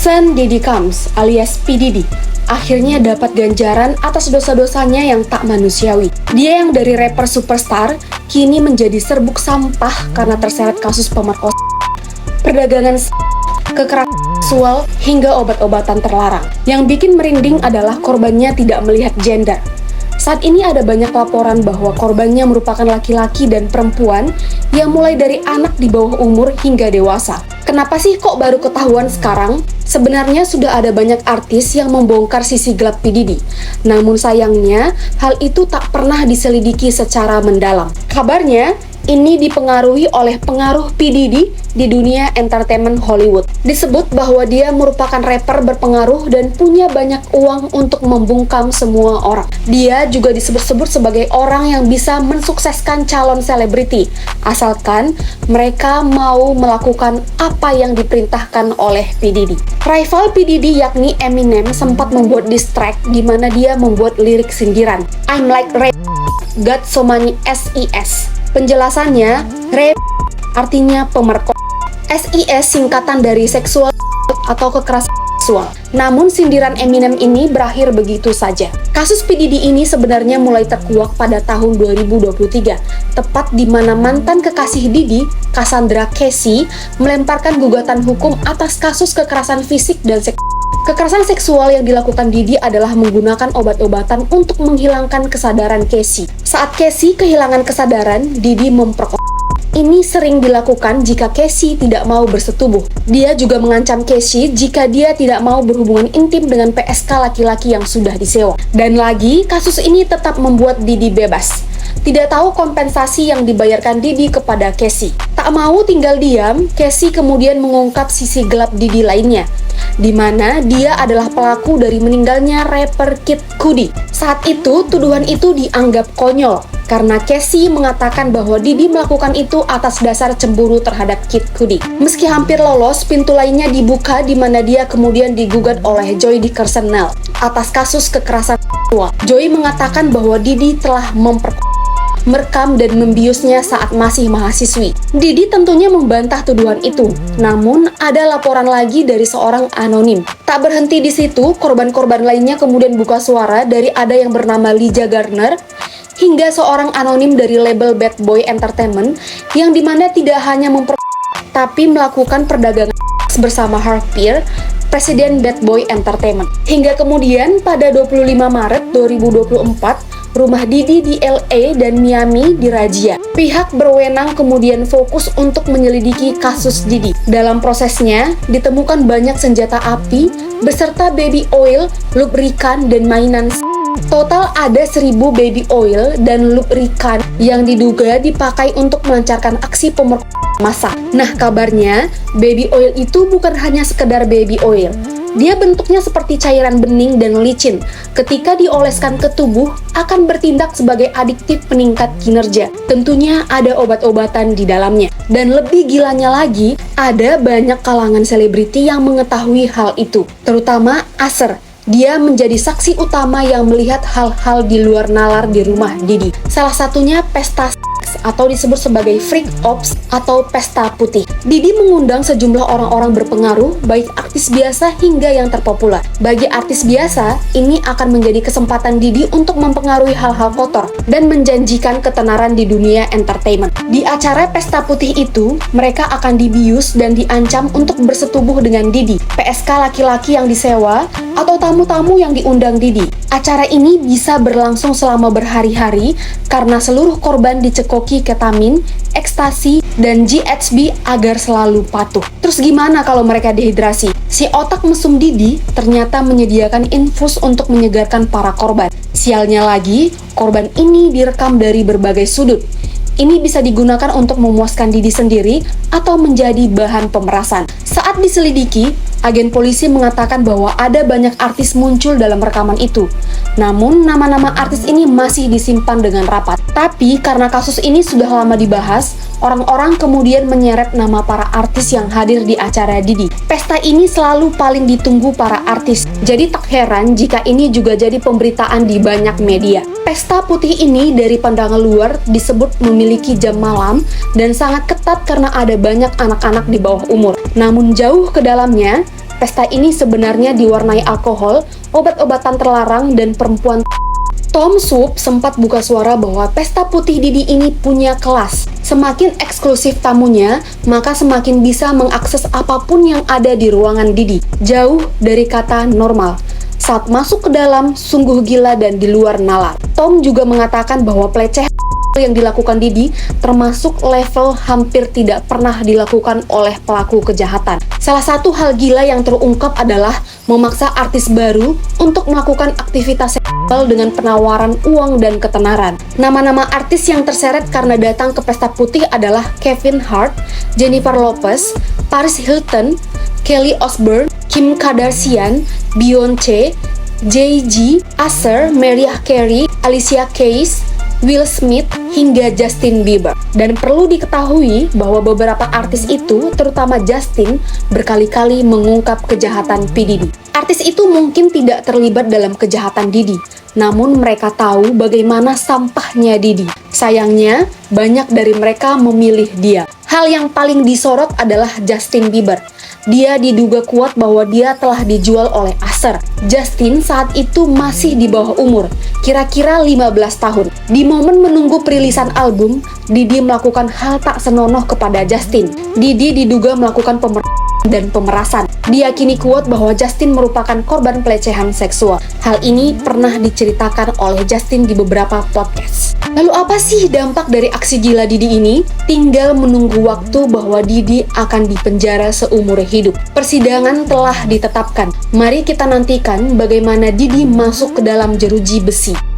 Sean Diddy Combs alias P. Diddy akhirnya dapat ganjaran atas dosa-dosanya yang tak manusiawi. Dia yang dari rapper superstar kini menjadi serbuk sampah karena terseret kasus pemerkosaan, perdagangan kekerasan seksual hingga obat-obatan terlarang. Yang bikin merinding adalah korbannya tidak melihat gender. Saat ini ada banyak laporan bahwa korbannya merupakan laki-laki dan perempuan yang mulai dari anak di bawah umur hingga dewasa. Kenapa sih kok baru ketahuan sekarang? Sebenarnya sudah ada banyak artis yang membongkar sisi gelap P. Diddy. Namun sayangnya, hal itu tak pernah diselidiki secara mendalam. Kabarnya, ini dipengaruhi oleh pengaruh P. Diddy di dunia entertainment Hollywood. Disebut bahwa dia merupakan rapper berpengaruh dan punya banyak uang untuk membungkam semua orang. Dia juga disebut-sebut sebagai orang yang bisa mensukseskan calon selebriti, asalkan mereka mau melakukan apa yang diperintahkan oleh P. Diddy. Rival P. Diddy yakni Eminem sempat membuat diss track di mana dia membuat lirik sindiran. I'm like Ray, got so many SES. Penjelasannya, rape artinya pemerkosa. SIS singkatan dari seksual atau kekerasan seksual. Namun sindiran Eminem ini berakhir begitu saja. Kasus P. Diddy ini sebenarnya mulai terkuak pada tahun 2023, tepat di mana mantan kekasih Diddy, Cassandra Casey, melemparkan gugatan hukum atas kasus kekerasan fisik dan seksual. Kekerasan seksual yang dilakukan Diddy adalah menggunakan obat-obatan untuk menghilangkan kesadaran Casey. Saat Casey kehilangan kesadaran, Diddy memperkosa. Ini sering dilakukan jika Casey tidak mau bersetubuh. Dia juga mengancam Casey jika dia tidak mau berhubungan intim dengan PSK laki-laki yang sudah disewa. Dan lagi, kasus ini tetap membuat Diddy bebas. Tidak tahu kompensasi yang dibayarkan Diddy kepada Casey. Tak mau tinggal diam, Casey kemudian mengungkap sisi gelap Diddy lainnya, di mana dia adalah pelaku dari meninggalnya rapper Kid Cudi. Saat itu, tuduhan itu dianggap konyol karena Casey mengatakan bahwa Diddy melakukan itu atas dasar cemburu terhadap Kid Cudi. Meski hampir lolos, pintu lainnya dibuka di mana dia kemudian digugat oleh Joey Dickerson atas kasus kekerasan seksual. Joey mengatakan bahwa Diddy telah merekam dan membiusnya saat masih mahasiswi. Diddy tentunya membantah tuduhan itu, namun ada laporan lagi dari seorang anonim. Tak berhenti di situ, korban-korban lainnya kemudian buka suara dari ada yang bernama Lija Garner, hingga seorang anonim dari label Bad Boy Entertainment, yang dimana tidak hanya tapi melakukan perdagangan bersama Harv Peer, presiden Bad Boy Entertainment. Hingga kemudian pada 25 Maret 2024, rumah Diddy di LA dan Miami dirazia. Pihak berwenang kemudian fokus untuk menyelidiki kasus Diddy. Dalam prosesnya, ditemukan banyak senjata api beserta baby oil, lubrikan, dan mainan. Total ada 1000 baby oil dan lubrikan yang diduga dipakai untuk melancarkan aksi pemerkosaan massal. Nah, kabarnya baby oil itu bukan hanya sekedar baby oil. Dia bentuknya seperti cairan bening dan licin. Ketika dioleskan ke tubuh, akan bertindak sebagai adiktif peningkat kinerja. Tentunya ada obat-obatan di dalamnya. Dan lebih gilanya lagi, ada banyak kalangan selebriti yang mengetahui hal itu. Terutama Usher. Dia menjadi saksi utama yang melihat hal-hal di luar nalar di rumah Diddy. Salah satunya pesta atau disebut sebagai freak ops atau pesta putih. Diddy mengundang sejumlah orang-orang berpengaruh, baik artis biasa hingga yang terpopuler. Bagi artis biasa, ini akan menjadi kesempatan Diddy untuk mempengaruhi hal-hal kotor dan menjanjikan ketenaran di dunia entertainment. Di acara pesta putih itu, mereka akan dibius dan diancam untuk bersetubuh dengan Diddy, PSK laki-laki yang disewa, atau tamu-tamu yang diundang Diddy. Acara ini bisa berlangsung selama berhari-hari karena seluruh korban dicekoki ketamin, ekstasi, dan GHB agar selalu patuh. Terus gimana kalau mereka dehidrasi? Si otak mesum Diddy ternyata menyediakan infus untuk menyegarkan para korban. Sialnya lagi, korban ini direkam dari berbagai sudut. Ini bisa digunakan untuk memuaskan Diddy sendiri atau menjadi bahan pemerasan. Saat diselidiki, agen polisi mengatakan bahwa ada banyak artis muncul dalam rekaman itu. Namun, nama-nama artis ini masih disimpan dengan rapat. Tapi, karena kasus ini sudah lama dibahas, orang-orang kemudian menyeret nama para artis yang hadir di acara Diddy. Pesta ini selalu paling ditunggu para artis. Jadi tak heran jika ini juga jadi pemberitaan di banyak media. Pesta putih ini dari pandangan luar disebut memiliki jam malam dan sangat ketat karena ada banyak anak-anak di bawah umur. Namun jauh ke dalamnya, pesta ini sebenarnya diwarnai alkohol, obat-obatan terlarang, dan perempuan. Tom Swoop sempat buka suara bahwa pesta putih Didi ini punya kelas. Semakin eksklusif tamunya, maka semakin bisa mengakses apapun yang ada di ruangan Didi. Jauh dari kata normal. Saat masuk ke dalam, sungguh gila dan di luar nalar. Tom juga mengatakan bahwa pelecehan yang dilakukan Didi termasuk level hampir tidak pernah dilakukan oleh pelaku kejahatan. Salah satu hal gila yang terungkap adalah memaksa artis baru untuk melakukan aktivitas seksual dengan penawaran uang dan ketenaran. Nama-nama artis yang terseret karena datang ke pesta putih adalah Kevin Hart, Jennifer Lopez, Paris Hilton, Kelly Osbourne, Kim Kardashian, Beyonce, Jay-Z, Usher, Mariah Carey, Alicia Keys, Will Smith, hingga Justin Bieber. Dan perlu diketahui bahwa beberapa artis itu, terutama Justin, berkali-kali mengungkap kejahatan P. Diddy. Artis itu mungkin tidak terlibat dalam kejahatan Diddy, namun mereka tahu bagaimana sampahnya Diddy. Sayangnya, banyak dari mereka memilih dia. Hal yang paling disorot adalah Justin Bieber. Dia diduga kuat bahwa dia telah dijual oleh Usher. Justin saat itu masih di bawah umur, kira-kira 15 tahun. Di momen menunggu perilisan album, Diddy melakukan hal tak senonoh kepada Justin. Diddy diduga melakukan dan pemerasan. Diyakini kuat bahwa Justin merupakan korban pelecehan seksual. Hal ini pernah diceritakan oleh Justin di beberapa podcast. Lalu apa sih dampak dari aksi gila Diddy ini? Tinggal menunggu waktu bahwa Diddy akan dipenjara seumur hidup. Persidangan telah ditetapkan. Mari kita nantikan bagaimana Diddy masuk ke dalam jeruji besi.